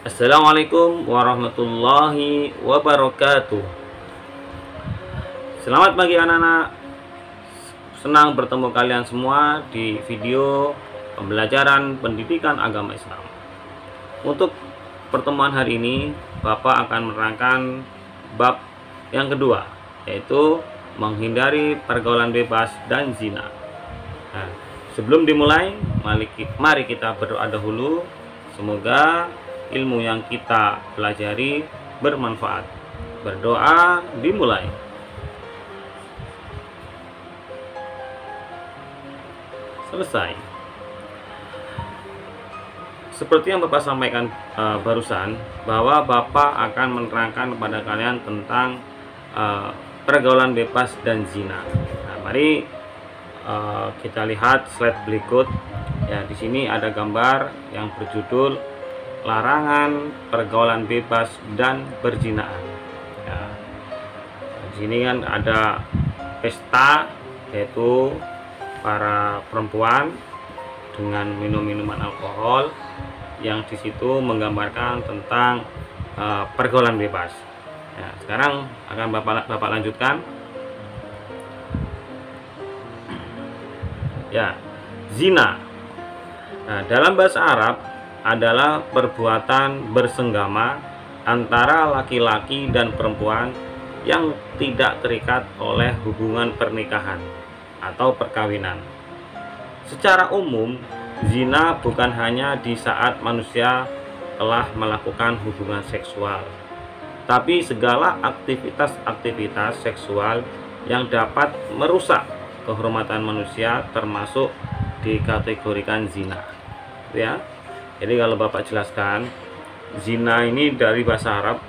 Assalamualaikum warahmatullahi wabarakatuh. Selamat pagi anak-anak. Senang bertemu kalian semua di video pembelajaran pendidikan agama Islam. Untuk pertemuan hari ini, Bapak akan menerangkan bab yang kedua, yaitu menghindari pergaulan bebas dan zina. Nah, sebelum dimulai, mari kita berdoa dahulu. Semoga ilmu yang kita pelajari bermanfaat. Berdoa dimulai. Selesai. Seperti yang Bapak sampaikan barusan, bahwa Bapak akan menerangkan kepada kalian tentang pergaulan bebas dan zina. Nah, mari kita lihat slide berikut. Ya, di sini ada gambar yang berjudul larangan pergaulan bebas dan perzinaan. Ya, di sini kan ada pesta, yaitu para perempuan dengan minum minuman alkohol, yang di situ menggambarkan tentang pergaulan bebas. Ya, sekarang akan Bapak lanjutkan. Ya, zina. Nah, dalam bahasa Arab adalah perbuatan bersenggama antara laki-laki dan perempuan yang tidak terikat oleh hubungan pernikahan atau perkawinan. Secara umum, zina bukan hanya di saat manusia telah melakukan hubungan seksual, tapi segala aktivitas-aktivitas seksual yang dapat merusak kehormatan manusia termasuk dikategorikan zina. Ya. Jadi kalau Bapak jelaskan, zina ini dari bahasa Arab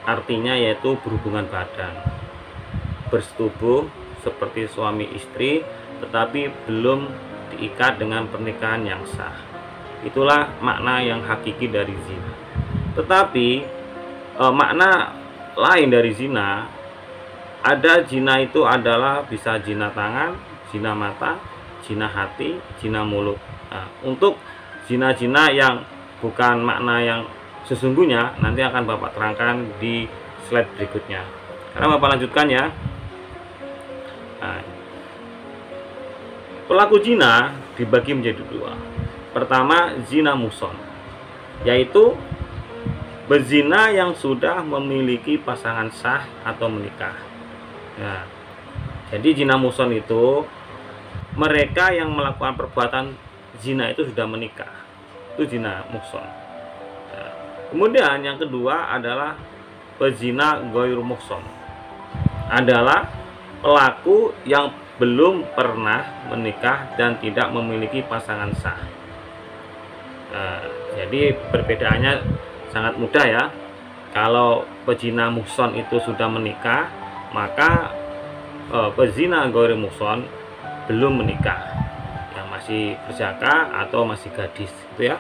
artinya yaitu berhubungan badan, bersetubuh seperti suami istri, tetapi belum diikat dengan pernikahan yang sah. Itulah makna yang hakiki dari zina. Tetapi makna lain dari zina, ada zina itu adalah bisa zina tangan, zina mata, zina hati, zina mulut. Nah, untuk zina-zina yang bukan makna yang sesungguhnya nanti akan Bapak terangkan di slide berikutnya. Sekarang Bapak lanjutkan ya. Nah, pelaku zina dibagi menjadi dua. Pertama, zina muhson, yaitu berzina yang sudah memiliki pasangan sah atau menikah. Nah, jadi zina muhson itu mereka yang melakukan perbuatan zina itu sudah menikah, itu zina muhson. Nah, kemudian yang kedua adalah pezina ghairu muhson, adalah pelaku yang belum pernah menikah dan tidak memiliki pasangan sah. Nah, jadi perbedaannya sangat mudah ya. Kalau pezina muhson itu sudah menikah, maka pezina ghairu muhson belum menikah, yang masih berjaka atau masih gadis, gitu ya.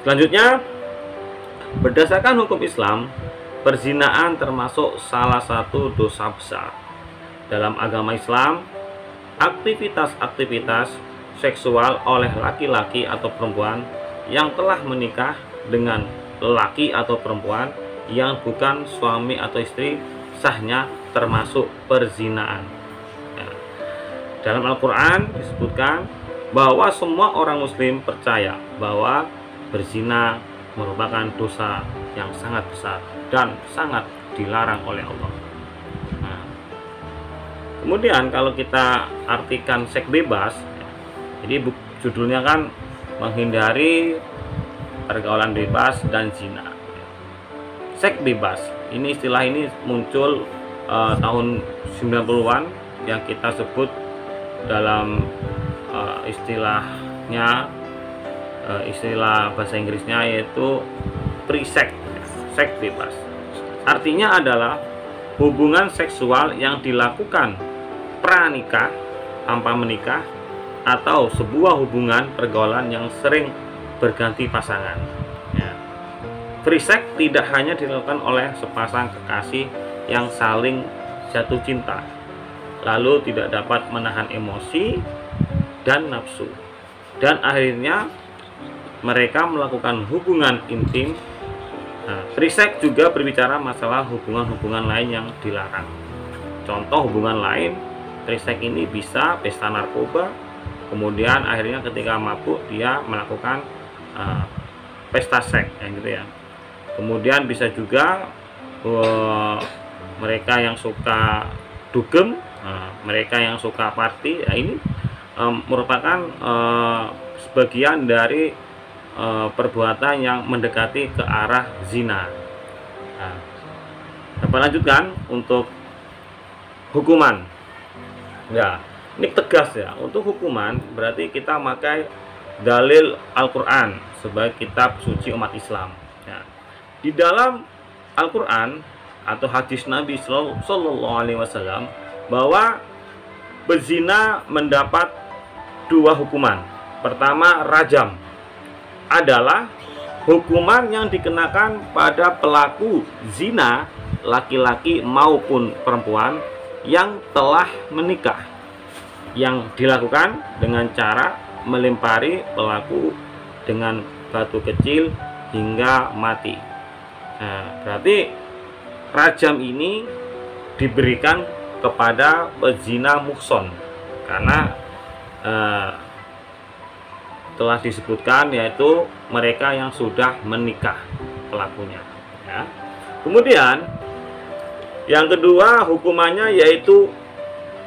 Selanjutnya, berdasarkan hukum Islam, perzinaan termasuk salah satu dosa besar. Dalam agama Islam, aktivitas-aktivitas seksual oleh laki-laki atau perempuan yang telah menikah dengan lelaki atau perempuan yang bukan suami atau istri sahnya termasuk perzinaan. Dalam Al-Quran disebutkan bahwa semua orang muslim percaya bahwa berzina merupakan dosa yang sangat besar dan sangat dilarang oleh Allah. Nah, kemudian kalau kita artikan seks bebas, jadi judulnya kan menghindari pergaulan bebas dan zina. Seks bebas, ini istilah ini muncul tahun 90-an yang kita sebut dalam istilahnya, istilah bahasa Inggrisnya yaitu free sex, seks bebas. Artinya adalah hubungan seksual yang dilakukan pranikah, tanpa menikah, atau sebuah hubungan pergaulan yang sering berganti pasangan. Ya. Free sex tidak hanya dilakukan oleh sepasang kekasih yang saling jatuh cinta, lalu tidak dapat menahan emosi dan nafsu, dan akhirnya mereka melakukan hubungan intim Nah, Trisek juga berbicara masalah hubungan-hubungan lain yang dilarang. Contoh hubungan lain, Trisek ini bisa pesta narkoba, kemudian akhirnya ketika mabuk dia melakukan pesta seks, gitu ya. Kemudian bisa juga mereka yang suka dugem, mereka yang suka party, ya ini merupakan sebagian dari perbuatan yang mendekati ke arah zina. Nah, dapat lanjutkan untuk hukuman. Ya, ini tegas ya. Untuk hukuman berarti kita pakai dalil Al-Quran sebagai kitab suci umat Islam. Ya. Di dalam Al-Quran atau hadis Nabi Sallallahu Alaihi Wasallam bahwa berzina mendapat dua hukuman. Pertama, rajam adalah hukuman yang dikenakan pada pelaku zina laki-laki maupun perempuan yang telah menikah, yang dilakukan dengan cara melempari pelaku dengan batu kecil hingga mati. Nah, berarti rajam ini diberikan kepada pezina muhson karena telah disebutkan yaitu mereka yang sudah menikah pelakunya, ya. Kemudian yang kedua hukumannya yaitu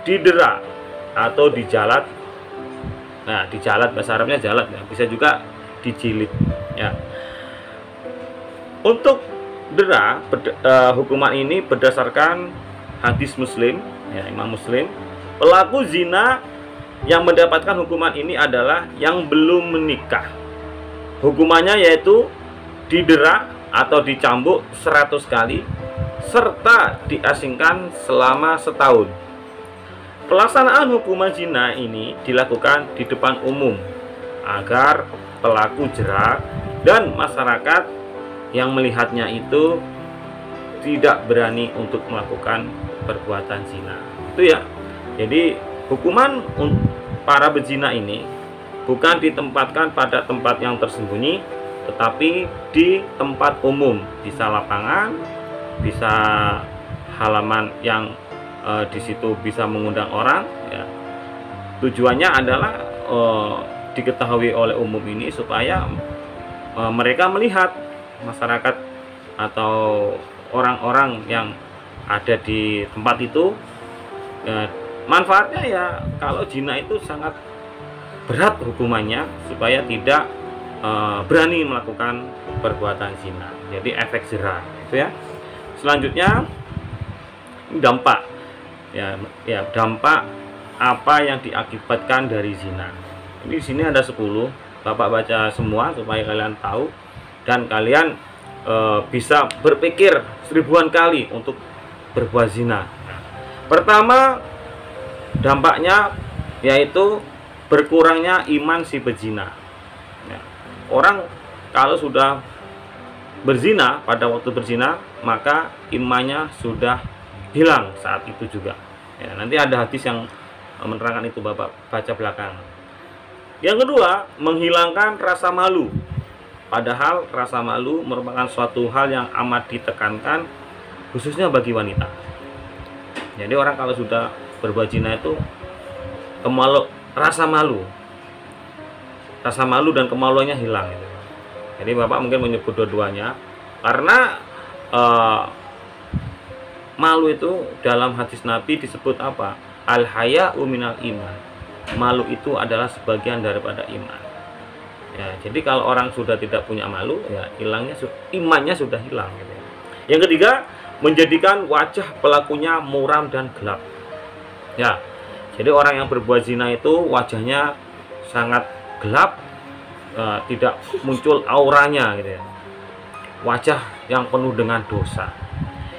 didera atau dijalat. Nah, dijalat bahasa Arabnya jalat ya, bisa juga dijilid ya. Untuk dera hukuman ini berdasarkan hadis Muslim ya, Imam Muslim, pelaku zina yang mendapatkan hukuman ini adalah yang belum menikah. Hukumannya yaitu didera atau dicambuk 100 kali serta diasingkan selama setahun. Pelaksanaan hukuman zina ini dilakukan di depan umum agar pelaku jera dan masyarakat yang melihatnya itu tidak berani untuk melakukan perbuatan zina. Itu ya. Jadi hukuman para bezina ini bukan ditempatkan pada tempat yang tersembunyi, tetapi di tempat umum, bisa lapangan, bisa halaman yang di situ bisa mengundang orang. Ya. Tujuannya adalah diketahui oleh umum ini supaya mereka melihat, masyarakat atau orang-orang yang ada di tempat itu. Manfaatnya ya kalau zina itu sangat berat hukumannya supaya tidak berani melakukan perbuatan zina. Jadi efek jera itu ya. Selanjutnya dampak ya dampak apa yang diakibatkan dari zina. Ini di sini ada 10. Bapak baca semua supaya kalian tahu dan kalian bisa berpikir 1000-an kali untuk berbuat zina. Pertama, dampaknya yaitu berkurangnya iman si bezina. Ya. Orang kalau sudah berzina, pada waktu berzina, maka imannya sudah hilang saat itu juga. Ya, nanti ada hadis yang menerangkan itu, Bapak baca belakang. Yang kedua, menghilangkan rasa malu. Padahal rasa malu merupakan suatu hal yang amat ditekankan khususnya bagi wanita. Jadi orang kalau sudah berbuat zina itu rasa malu dan kemaluannya hilang gitu. Jadi Bapak mungkin menyebut dua-duanya karena malu itu dalam hadis Nabi disebut apa? Al-haya'u minal iman. Malu itu adalah sebagian daripada iman. Ya, jadi kalau orang sudah tidak punya malu, ya hilangnya imannya sudah hilang gitu. Yang ketiga, menjadikan wajah pelakunya muram dan gelap. Ya, jadi orang yang berbuat zina itu wajahnya sangat gelap, tidak muncul auranya gitu ya. Wajah yang penuh dengan dosa.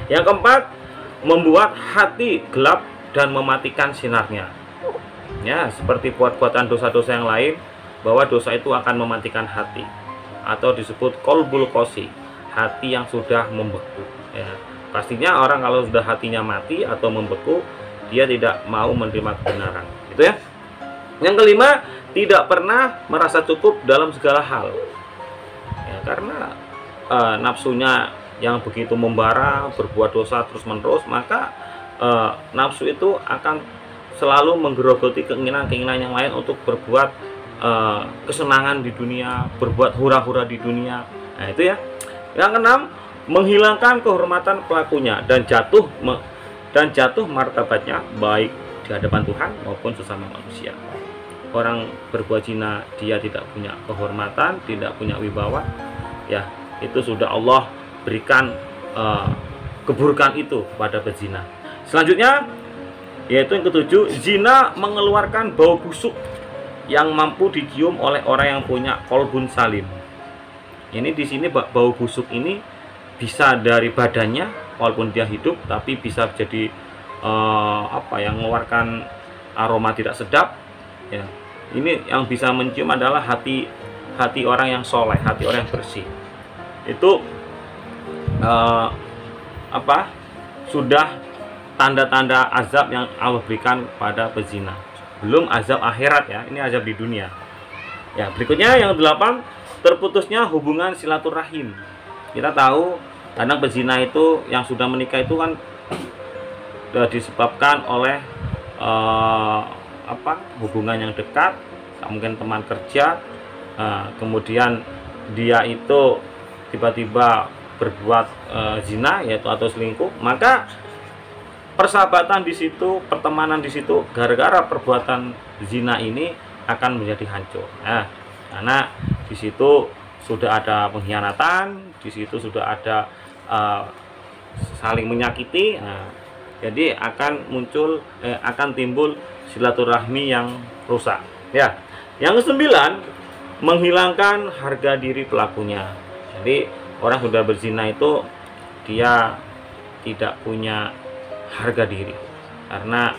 Yang keempat, membuat hati gelap dan mematikan sinarnya. Ya, seperti perbuatan dosa-dosa yang lain, bahwa dosa itu akan mematikan hati atau disebut qalbul qasi, hati yang sudah membeku. Ya, pastinya orang kalau sudah hatinya mati atau membeku, dia tidak mau menerima kebenaran. Gitu ya. Yang kelima, tidak pernah merasa cukup dalam segala hal. Ya, karena nafsunya yang begitu membara, berbuat dosa terus-menerus, maka nafsu itu akan selalu menggerogoti keinginan-keinginan yang lain untuk berbuat kesenangan di dunia, berbuat hura-hura di dunia. Nah, itu ya. Yang keenam, menghilangkan kehormatan pelakunya dan jatuh martabatnya baik di hadapan Tuhan maupun sesama manusia. Orang berbuat zina, dia tidak punya kehormatan, tidak punya wibawa, ya itu sudah Allah berikan keburukan itu pada pezina. Selanjutnya yaitu yang ketujuh, zina mengeluarkan bau busuk yang mampu dicium oleh orang yang punya kolbun salim. Ini di sini bau busuk ini bisa dari badannya walaupun dia hidup, tapi bisa jadi yang mengeluarkan aroma tidak sedap. Ya, ini yang bisa mencium adalah hati orang yang soleh, hati orang yang bersih. Itu sudah tanda-tanda azab yang Allah berikan pada pezina. Belum azab akhirat ya, ini azab di dunia. Ya, berikutnya yang 8, terputusnya hubungan silaturahim. Kita tahu kadang pezina itu yang sudah menikah itu kan disebabkan oleh hubungan yang dekat, mungkin teman kerja, kemudian dia itu tiba-tiba berbuat zina yaitu atau selingkuh, maka persahabatan di situ, pertemanan di situ gara-gara perbuatan zina ini akan menjadi hancur. Nah, karena di situ sudah ada pengkhianatan, di situ sudah ada saling menyakiti. Nah, jadi akan timbul silaturahmi yang rusak. Ya, yang ke-9, menghilangkan harga diri pelakunya. Jadi orang sudah berzina itu dia tidak punya harga diri karena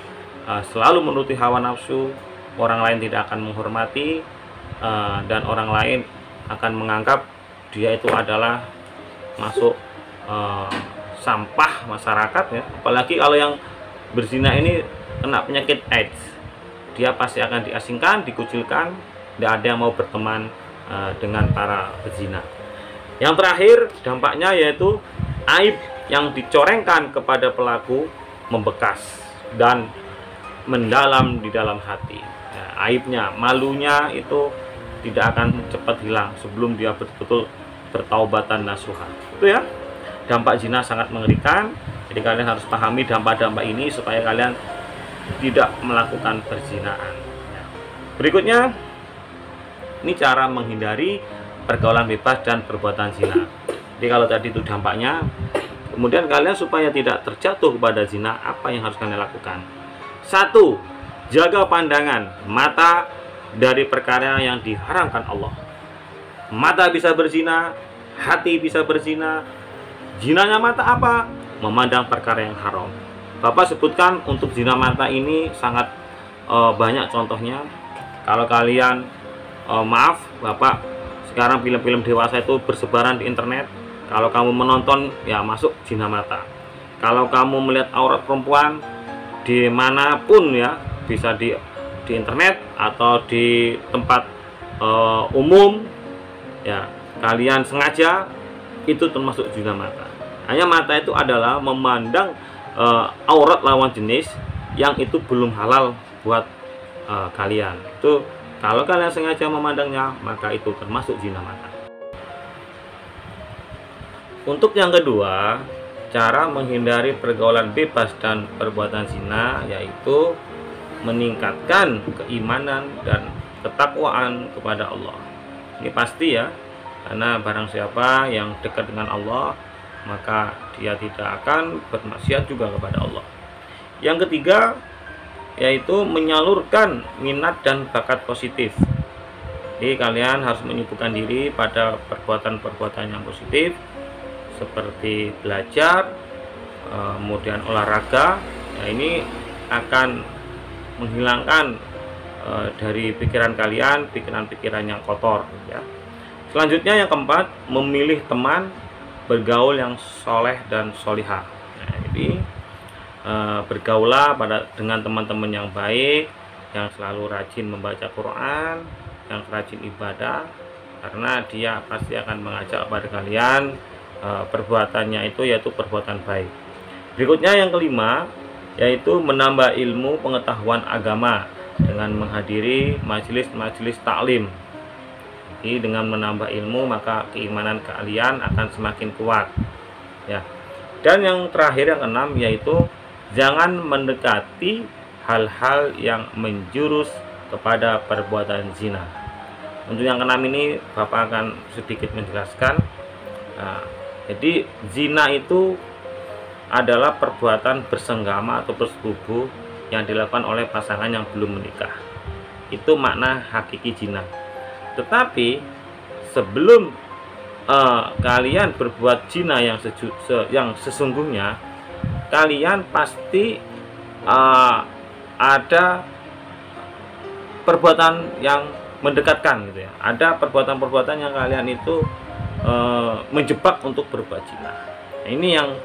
selalu menuruti hawa nafsu, orang lain tidak akan menghormati dan orang lain akan menganggap dia itu adalah masuk sampah masyarakat ya. Apalagi kalau yang berzina ini kena penyakit AIDS, dia pasti akan diasingkan, dikucilkan, tidak ada yang mau berteman dengan para pezina. Yang terakhir dampaknya yaitu aib yang dicorengkan kepada pelaku membekas dan mendalam di dalam hati. Nah, aibnya, malunya itu tidak akan cepat hilang sebelum dia betul-betul bertaubatan nasuha. Itu ya, dampak zina sangat mengerikan. Jadi kalian harus pahami dampak-dampak ini supaya kalian tidak melakukan perzinaan. Berikutnya, ini cara menghindari pergaulan bebas dan perbuatan zina. Jadi kalau tadi itu dampaknya, kemudian kalian supaya tidak terjatuh kepada zina, apa yang harus kalian lakukan? 1. Jaga pandangan mata dari perkara yang diharamkan Allah. Mata bisa berzina, hati bisa berzina. Zinanya mata apa? Memandang perkara yang haram. Bapak sebutkan untuk zina mata ini sangat banyak contohnya. Kalau kalian Bapak, sekarang film-film dewasa itu bersebaran di internet. Kalau kamu menonton, ya masuk zina mata. Kalau kamu melihat aurat perempuan dimanapun ya, bisa di internet atau di tempat umum, ya kalian sengaja, itu termasuk zina mata. Hanya mata itu adalah memandang aurat lawan jenis yang itu belum halal buat kalian. Itu kalau kalian sengaja memandangnya, maka itu termasuk zina mata. Untuk yang kedua, cara menghindari pergaulan bebas dan perbuatan zina yaitu meningkatkan keimanan dan ketakwaan kepada Allah. Ini pasti ya, karena barang siapa yang dekat dengan Allah, maka dia tidak akan bermaksiat juga kepada Allah. Yang ketiga, yaitu menyalurkan minat dan bakat positif. Jadi kalian harus menyibukkan diri pada perbuatan-perbuatan yang positif seperti belajar, kemudian olahraga. Nah, ini akan menghilangkan dari pikiran kalian pikiran-pikiran yang kotor ya. Selanjutnya yang keempat, memilih teman bergaul yang soleh dan solihah. Nah, jadi bergaulah dengan teman-teman yang baik, yang selalu rajin membaca Quran, yang rajin ibadah, karena dia pasti akan mengajak kepada kalian perbuatannya itu yaitu perbuatan baik. Berikutnya yang kelima, yaitu menambah ilmu pengetahuan agama dengan menghadiri majelis-majelis taklim. Jadi dengan menambah ilmu maka keimanan kalian akan semakin kuat. Ya. Dan yang terakhir yang keenam, yaitu jangan mendekati hal-hal yang menjurus kepada perbuatan zina. Untuk yang keenam ini Bapak akan sedikit menjelaskan. Nah, jadi zina itu adalah perbuatan bersenggama atau bersetubuh yang dilakukan oleh pasangan yang belum menikah. Itu makna hakiki zina. Tetapi sebelum kalian berbuat zina yang sesungguhnya, kalian pasti ada perbuatan yang mendekatkan gitu ya. Ada perbuatan-perbuatan yang kalian itu menjebak untuk berbuat zina. Nah, ini yang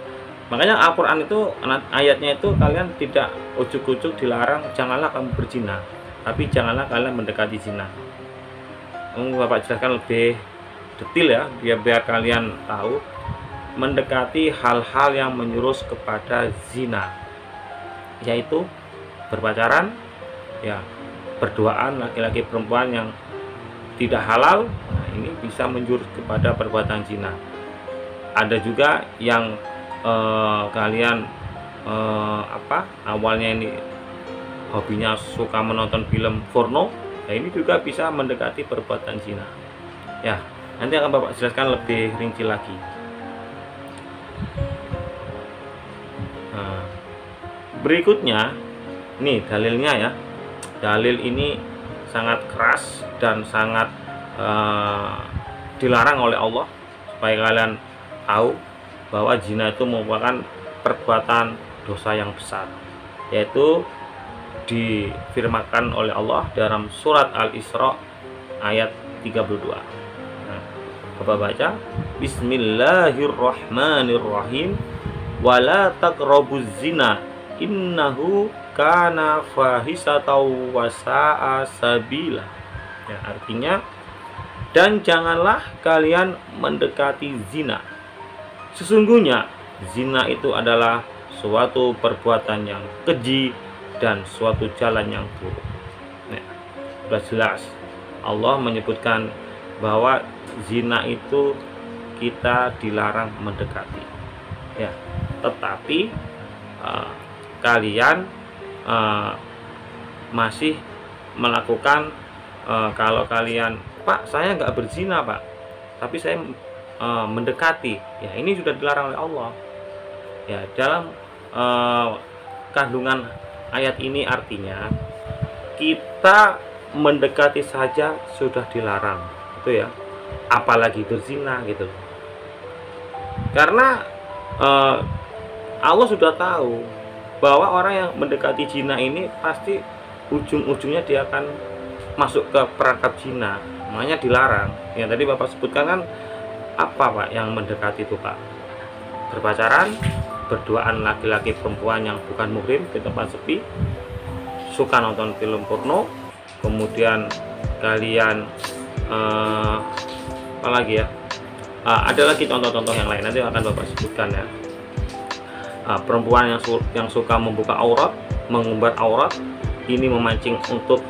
makanya Al-Quran itu ayatnya itu kalian tidak ujuk-ujuk dilarang janganlah kamu berzina, tapi janganlah kalian mendekati zina. Bapak jelaskan lebih detail ya, biar kalian tahu. Mendekati hal-hal yang menyurus kepada zina, yaitu berpacaran, ya, berduaan laki-laki perempuan yang tidak halal. Nah, ini bisa menjurus kepada perbuatan zina. Ada juga yang kalian awalnya ini hobinya suka menonton film porno, nah ini juga bisa mendekati perbuatan zina. Ya, nanti akan Bapak jelaskan lebih rinci lagi. Nah, berikutnya nih dalilnya ya. Dalil ini sangat keras dan sangat dilarang oleh Allah, supaya kalian tahu bahwa zina itu merupakan perbuatan dosa yang besar, yaitu difirmankan oleh Allah dalam surat Al-Isra ayat 32. Nah, Bapak baca, Bismillahirrahmanirrahim, wala taqrabuz zina innahu kana fahisatan wa sa'a sabila. Ya, artinya, dan janganlah kalian mendekati zina. Sesungguhnya zina itu adalah suatu perbuatan yang keji dan suatu jalan yang buruk. Nah, sudah jelas Allah menyebutkan bahwa zina itu kita dilarang mendekati. Ya, tetapi kalian masih melakukan, kalau kalian, Pak, saya nggak berzina, Pak, tapi saya mendekati, ya ini sudah dilarang oleh Allah. Ya, dalam kandungan ayat ini artinya kita mendekati saja sudah dilarang, itu ya, apalagi berzina gitu. Karena Allah sudah tahu bahwa orang yang mendekati zina ini pasti ujung-ujungnya dia akan masuk ke perangkap zina, makanya dilarang. Ya tadi Bapak sebutkan kan, apa Pak yang mendekati itu Pak? Berpacaran, berduaan laki-laki perempuan yang bukan muhrim di tempat sepi, suka nonton film porno, kemudian kalian apa lagi ya, ada lagi contoh-contoh yang lain, nanti akan Bapak sebutkan ya. Perempuan yang suka membuka aurat, mengumbar aurat, ini memancing untuk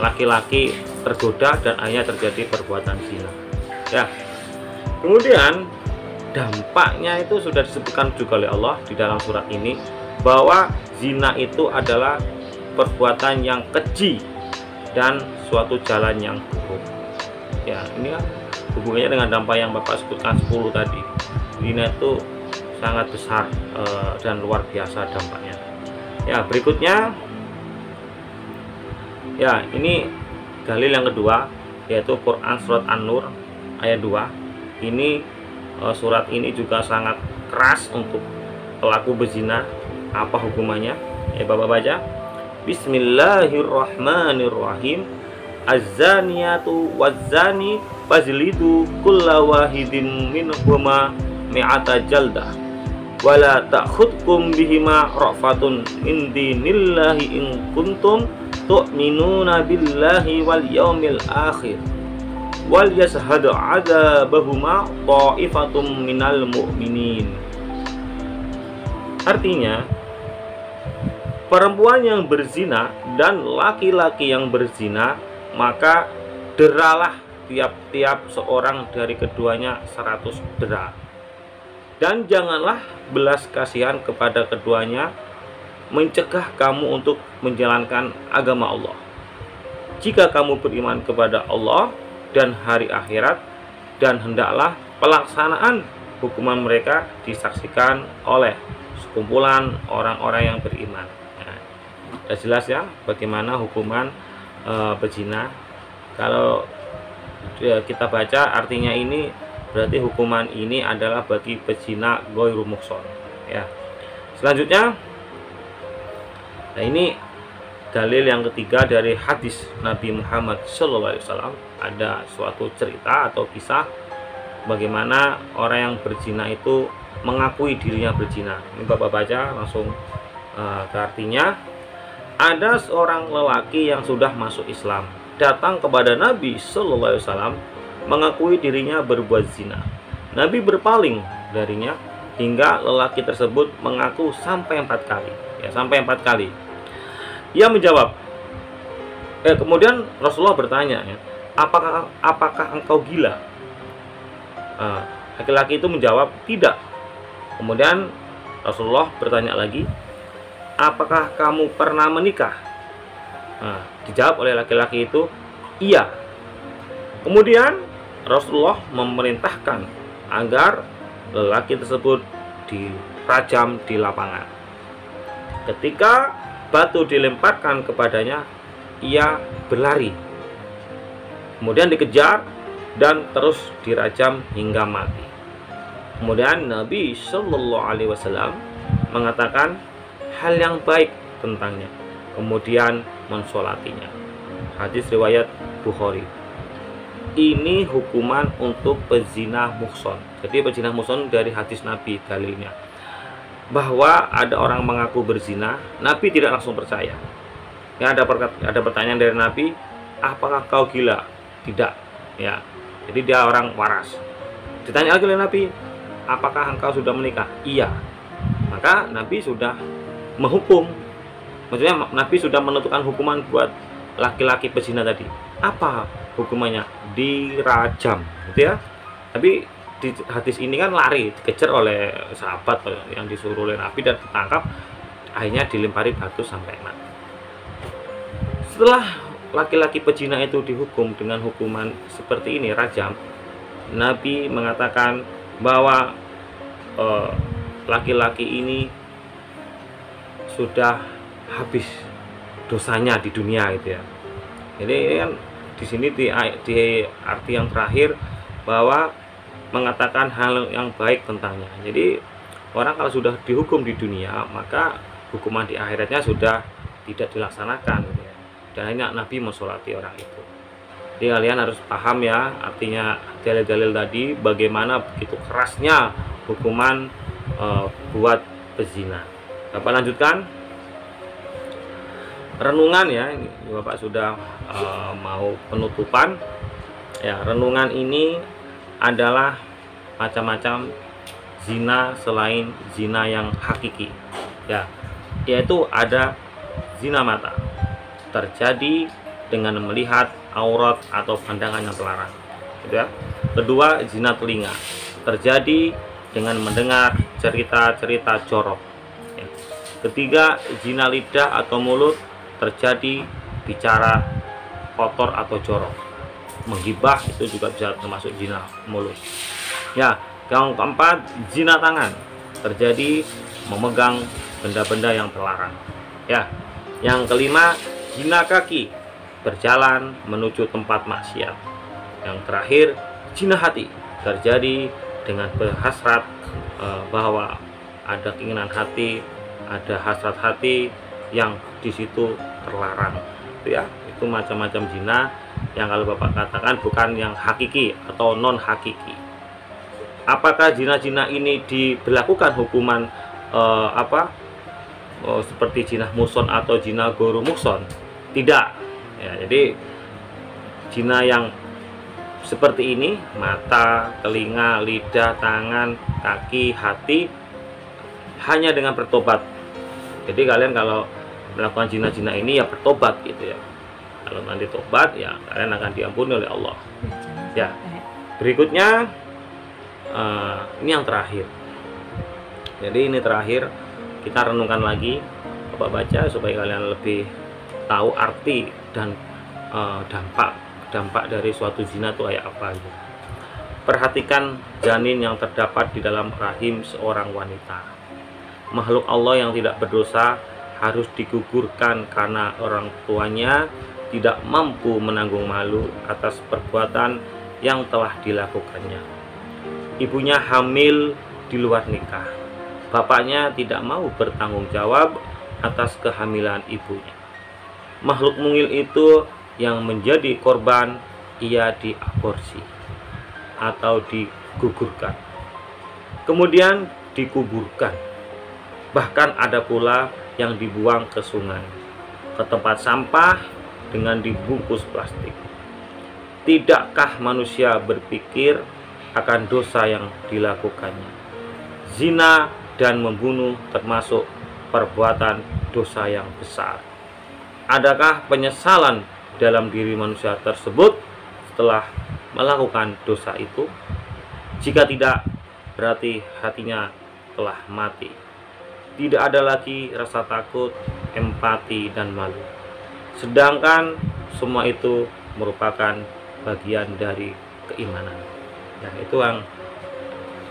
laki-laki tergoda dan akhirnya terjadi perbuatan zina. Ya, kemudian dampaknya itu sudah disebutkan juga oleh Allah di dalam surat ini, bahwa zina itu adalah perbuatan yang keji dan suatu jalan yang buruk. Ya, ini kan hubungannya dengan dampak yang Bapak sebutkan 10 tadi. Zina itu sangat besar dan luar biasa dampaknya. Ya, berikutnya ya, ini dalil yang kedua, yaitu Quran surat An-Nur ayat 2. Ini surat ini juga sangat keras untuk pelaku berzina. Apa hukumannya? Ya, Bapak baca. Bismillahirrahmanirrahim. Az-zaniyatu waz-zani fajlidu kulla wahidin minhuma mi'ata jaldah wala ta'khudkum bihima ra'fatun min dinillahi in kuntum tu'minuna billahi wal yaumil akhir wal yashhadu 'adzabahuma ta'ifatum minal mu'minin. Artinya, perempuan yang berzina dan laki-laki yang berzina, maka deralah tiap-tiap seorang dari keduanya 100 dera. Dan janganlah belas kasihan kepada keduanya, mencegah kamu untuk menjalankan agama Allah. Jika kamu beriman kepada Allah dan hari akhirat, dan hendaklah pelaksanaan hukuman mereka disaksikan oleh sekumpulan orang-orang yang beriman. Nah, sudah jelas ya bagaimana hukuman berzina. Kalau kita baca artinya ini berarti hukuman ini adalah bagi pezina ghairu muhsan. Ya. Selanjutnya, nah ini dalil yang ketiga dari hadis Nabi Muhammad SAW. Ada suatu cerita atau kisah bagaimana orang yang berzina itu mengakui dirinya berzina. Ini Bapak baca langsung ke artinya. Ada seorang lelaki yang sudah masuk Islam datang kepada Nabi SAW mengakui dirinya berbuat zina. Nabi berpaling darinya hingga lelaki tersebut mengaku sampai 4 kali. Ya, sampai 4 kali. Ia menjawab. Kemudian Rasulullah bertanya, ya, apakah engkau gila? Laki-laki itu menjawab tidak. Kemudian Rasulullah bertanya lagi, apakah kamu pernah menikah? Dijawab oleh laki-laki itu, iya. Kemudian Rasulullah memerintahkan agar lelaki tersebut dirajam di lapangan. Ketika batu dilemparkan kepadanya, ia berlari. Kemudian dikejar dan terus dirajam hingga mati. Kemudian Nabi Shallallahu Alaihi Wasallam mengatakan hal yang baik tentangnya, kemudian mensolatinya. Hadis riwayat Bukhari. Ini hukuman untuk pezina muhson. Jadi pezina muhson dari hadis Nabi dalilnya bahwa ada orang mengaku berzina, Nabi tidak langsung percaya. Ya, ada pertanyaan dari Nabi, apakah kau gila? Tidak. Ya, jadi dia orang waras. Ditanya lagi oleh Nabi, apakah engkau sudah menikah? Iya. Maka Nabi sudah menghukum. Maksudnya Nabi sudah menentukan hukuman buat laki-laki pezina tadi. Apa hukumannya? Dirajam, gitu ya. Tapi di hadis ini kan lari, dikejar oleh sahabat yang disuruh oleh Nabi dan ditangkap, akhirnya dilempari batu sampai mati. Setelah laki-laki pezina itu dihukum dengan hukuman seperti ini, rajam, Nabi mengatakan bahwa laki-laki ini sudah habis dosanya di dunia, gitu ya. Jadi ini kan di sini di arti yang terakhir bahwa mengatakan hal yang baik tentangnya. Jadi orang kalau sudah dihukum di dunia, maka hukuman di akhiratnya sudah tidak dilaksanakan, gitu ya. Dan akhirnya Nabi mensolati orang itu. Jadi kalian harus paham ya, artinya dalil-dalil tadi bagaimana begitu kerasnya hukuman buat pezina. Bapak lanjutkan renungan ya. Ini Bapak sudah mau penutupan. Ya, renungan ini adalah macam-macam zina selain zina yang hakiki. Ya, yaitu ada zina mata, terjadi dengan melihat aurat atau pandangan yang terlarang, gitu ya. Kedua, zina telinga, terjadi dengan mendengar cerita-cerita jorok, ya. Ketiga, zina lidah atau mulut, terjadi bicara kotor atau jorok. Menggibah itu juga bisa termasuk zina mulut. Ya, yang keempat, zina tangan, terjadi memegang benda-benda yang terlarang. Ya, yang kelima, zina kaki, berjalan menuju tempat maksiat. Yang terakhir, zina hati, terjadi dengan berhasrat bahwa ada keinginan hati, ada hasrat hati yang di situ terlarang. Itu ya, itu macam-macam zina yang kalau Bapak katakan bukan yang hakiki atau non hakiki. Apakah zina-zina ini diberlakukan hukuman seperti zina muhson atau zina ghairu muhson? Tidak. Ya, jadi zina yang seperti ini, mata, telinga, lidah, tangan, kaki, hati, hanya dengan bertobat. Jadi kalian kalau melakukan zina-zina ini ya bertobat gitu ya. Kalau nanti tobat ya kalian akan diampuni oleh Allah. Ya, berikutnya ini yang terakhir. Jadi ini terakhir, kita renungkan lagi, Bapak baca supaya kalian lebih tahu arti dan dampak dari suatu zina itu kayak apa gitu. Perhatikan janin yang terdapat di dalam rahim seorang wanita. Makhluk Allah yang tidak berdosa harus digugurkan karena orang tuanya tidak mampu menanggung malu atas perbuatan yang telah dilakukannya. Ibunya hamil di luar nikah. Bapaknya tidak mau bertanggung jawab atas kehamilan ibunya. Makhluk mungil itu yang menjadi korban, ia diaborsi atau digugurkan, kemudian dikuburkan. Bahkan ada pula yang dibuang ke sungai, ke tempat sampah dengan dibungkus plastik. Tidakkah manusia berpikir akan dosa yang dilakukannya? Zina dan membunuh termasuk perbuatan dosa yang besar. Adakah penyesalan dalam diri manusia tersebut setelah melakukan dosa itu? Jika tidak, berarti hatinya telah mati. Tidak ada lagi rasa takut, empati, dan malu. Sedangkan semua itu merupakan bagian dari keimanan. Ya, itu yang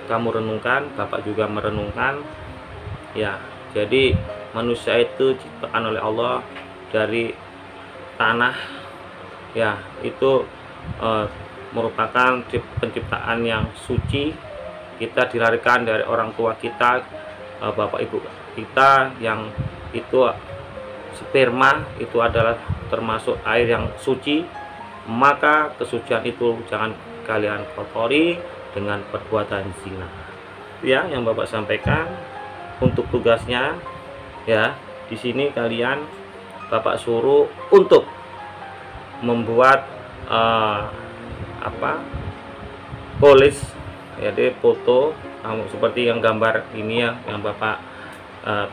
kamu renungkan, Bapak juga merenungkan. Ya, jadi manusia itu diciptakan oleh Allah dari tanah. Ya, itu merupakan penciptaan yang suci. Kita dilahirkan dari orang tua kita, bapak ibu kita, yang itu sperma itu adalah termasuk air yang suci. Maka kesucian itu jangan kalian kotori dengan perbuatan zina. Ya, yang Bapak sampaikan untuk tugasnya. Ya, di sini kalian Bapak suruh untuk membuat polis, jadi foto seperti yang gambar ini ya, yang Bapak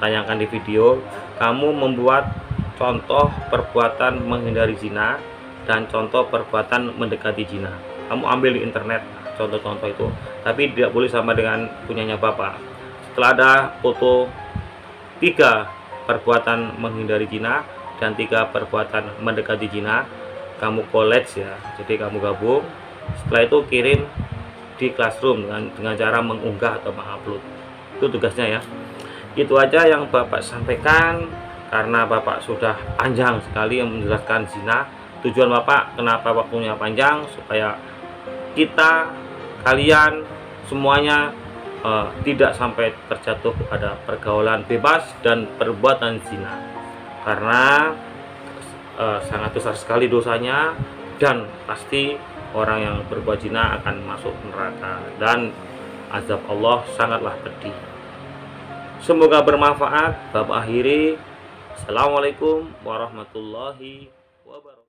tanyakan di video. Kamu membuat contoh perbuatan menghindari zina dan contoh perbuatan mendekati zina. Kamu ambil di internet contoh-contoh itu, tapi tidak boleh sama dengan punyanya Bapak. Setelah ada foto 3 perbuatan menghindari zina dan 3 perbuatan mendekati zina, kamu collage ya, jadi kamu gabung. Setelah itu kirim di Classroom dengan cara mengunggah atau mengupload. Itu tugasnya ya. Itu aja yang Bapak sampaikan, karena Bapak sudah panjang sekali yang menjelaskan zina. Tujuan Bapak kenapa waktunya panjang, supaya kalian semuanya tidak sampai terjatuh kepada pergaulan bebas dan perbuatan zina, karena sangat besar sekali dosanya, dan pasti orang yang berbuat zina akan masuk neraka dan azab Allah sangatlah pedih. Semoga bermanfaat. Bapak akhiri. Assalamualaikum warahmatullahi wabarakatuh.